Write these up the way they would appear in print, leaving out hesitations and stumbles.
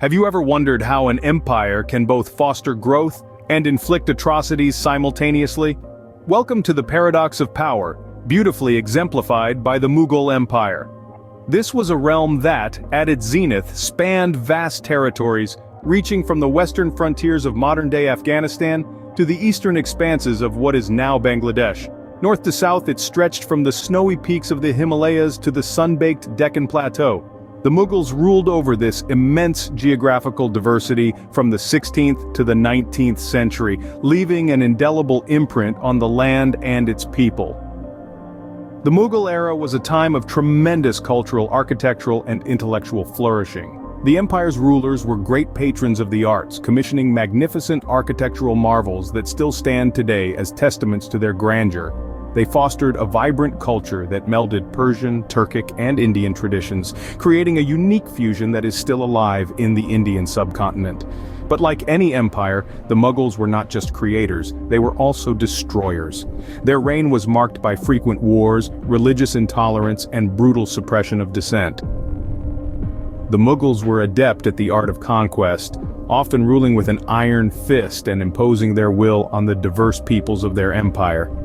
Have you ever wondered how an empire can both foster growth and inflict atrocities simultaneously? Welcome to the paradox of power, beautifully exemplified by the Mughal Empire. This was a realm that, at its zenith, spanned vast territories, reaching from the western frontiers of modern-day Afghanistan to the eastern expanses of what is now Bangladesh. North to south, it stretched from the snowy peaks of the Himalayas to the sun-baked Deccan Plateau. The Mughals ruled over this immense geographical diversity from the 16th to the 19th century, leaving an indelible imprint on the land and its people. The Mughal era was a time of tremendous cultural, architectural, and intellectual flourishing. The empire's rulers were great patrons of the arts, commissioning magnificent architectural marvels that still stand today as testaments to their grandeur. They fostered a vibrant culture that melded Persian, Turkic, and Indian traditions, creating a unique fusion that is still alive in the Indian subcontinent. But like any empire, the Mughals were not just creators, they were also destroyers. Their reign was marked by frequent wars, religious intolerance, and brutal suppression of dissent. The Mughals were adept at the art of conquest, often ruling with an iron fist and imposing their will on the diverse peoples of their empire.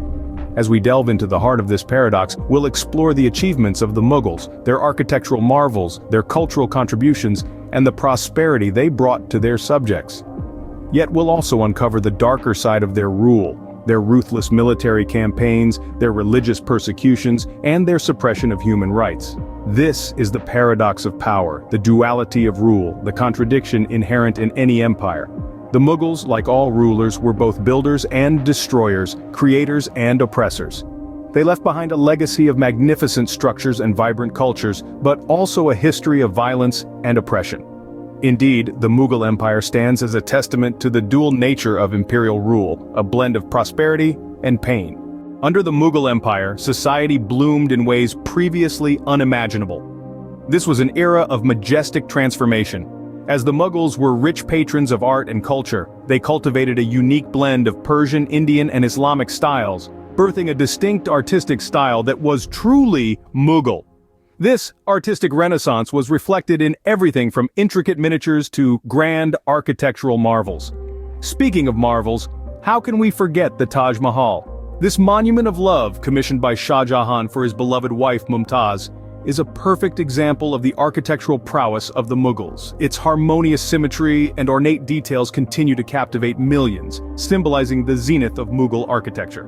As we delve into the heart of this paradox, we'll explore the achievements of the Mughals, their architectural marvels, their cultural contributions, and the prosperity they brought to their subjects. Yet we'll also uncover the darker side of their rule, their ruthless military campaigns, their religious persecutions, and their suppression of human rights. This is the paradox of power, the duality of rule, the contradiction inherent in any empire. The Mughals, like all rulers, were both builders and destroyers, creators and oppressors. They left behind a legacy of magnificent structures and vibrant cultures, but also a history of violence and oppression. Indeed, the Mughal Empire stands as a testament to the dual nature of imperial rule, a blend of prosperity and pain. Under the Mughal Empire, society bloomed in ways previously unimaginable. This was an era of majestic transformation. As the Mughals were rich patrons of art and culture, they cultivated a unique blend of Persian, Indian, and Islamic styles, birthing a distinct artistic style that was truly Mughal. This artistic renaissance was reflected in everything from intricate miniatures to grand architectural marvels. Speaking of marvels, how can we forget the Taj Mahal? This monument of love, commissioned by Shah Jahan for his beloved wife Mumtaz, is a perfect example of the architectural prowess of the Mughals. Its harmonious symmetry and ornate details continue to captivate millions, symbolizing the zenith of Mughal architecture.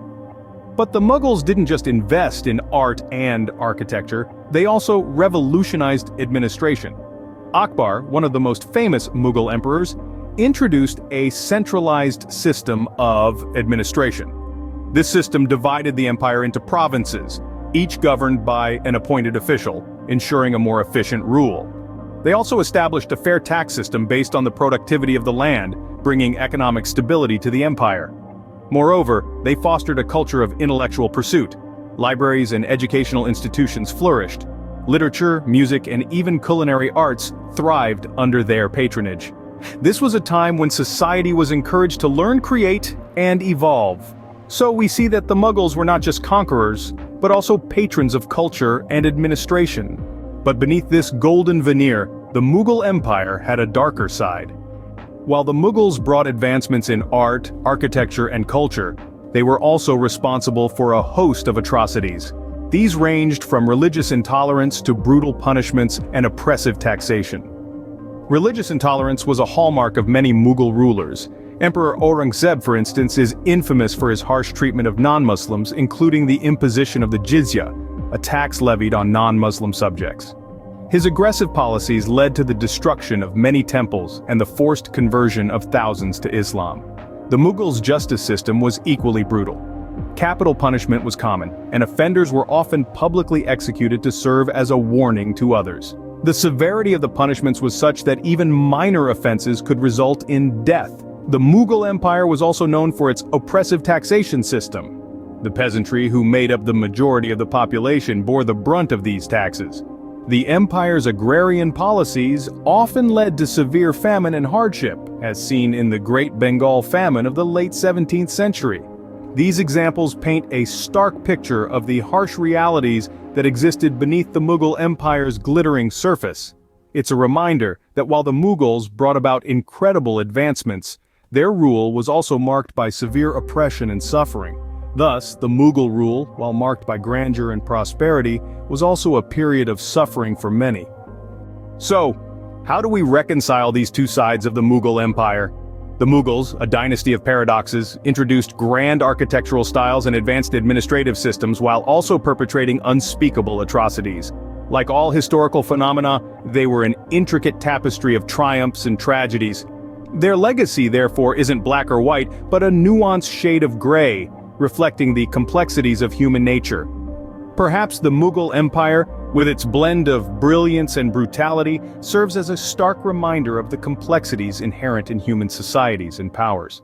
But the Mughals didn't just invest in art and architecture, they also revolutionized administration. Akbar, one of the most famous Mughal emperors, introduced a centralized system of administration. This system divided the empire into provinces, each governed by an appointed official, ensuring a more efficient rule. They also established a fair tax system based on the productivity of the land, bringing economic stability to the empire. Moreover, they fostered a culture of intellectual pursuit. Libraries and educational institutions flourished. Literature, music, and even culinary arts thrived under their patronage. This was a time when society was encouraged to learn, create, and evolve. So we see that the Mughals were not just conquerors, but also patrons of culture and administration. But beneath this golden veneer, the Mughal Empire had a darker side. While the Mughals brought advancements in art, architecture, and culture, they were also responsible for a host of atrocities. These ranged from religious intolerance to brutal punishments and oppressive taxation. Religious intolerance was a hallmark of many Mughal rulers. Emperor Aurangzeb, for instance, is infamous for his harsh treatment of non-Muslims, including the imposition of the jizya, a tax levied on non-Muslim subjects. His aggressive policies led to the destruction of many temples and the forced conversion of thousands to Islam. The Mughals' justice system was equally brutal. Capital punishment was common, and offenders were often publicly executed to serve as a warning to others. The severity of the punishments was such that even minor offenses could result in death. The Mughal Empire was also known for its oppressive taxation system. The peasantry, who made up the majority of the population, bore the brunt of these taxes. The empire's agrarian policies often led to severe famine and hardship, as seen in the Great Bengal Famine of the late 17th century. These examples paint a stark picture of the harsh realities that existed beneath the Mughal Empire's glittering surface. It's a reminder that while the Mughals brought about incredible advancements, their rule was also marked by severe oppression and suffering. Thus, the Mughal rule, while marked by grandeur and prosperity, was also a period of suffering for many. So, how do we reconcile these two sides of the Mughal Empire? The Mughals, a dynasty of paradoxes, introduced grand architectural styles and advanced administrative systems while also perpetrating unspeakable atrocities. Like all historical phenomena, they were an intricate tapestry of triumphs and tragedies. Their legacy, therefore, isn't black or white, but a nuanced shade of gray, reflecting the complexities of human nature. Perhaps the Mughal Empire, with its blend of brilliance and brutality, serves as a stark reminder of the complexities inherent in human societies and powers.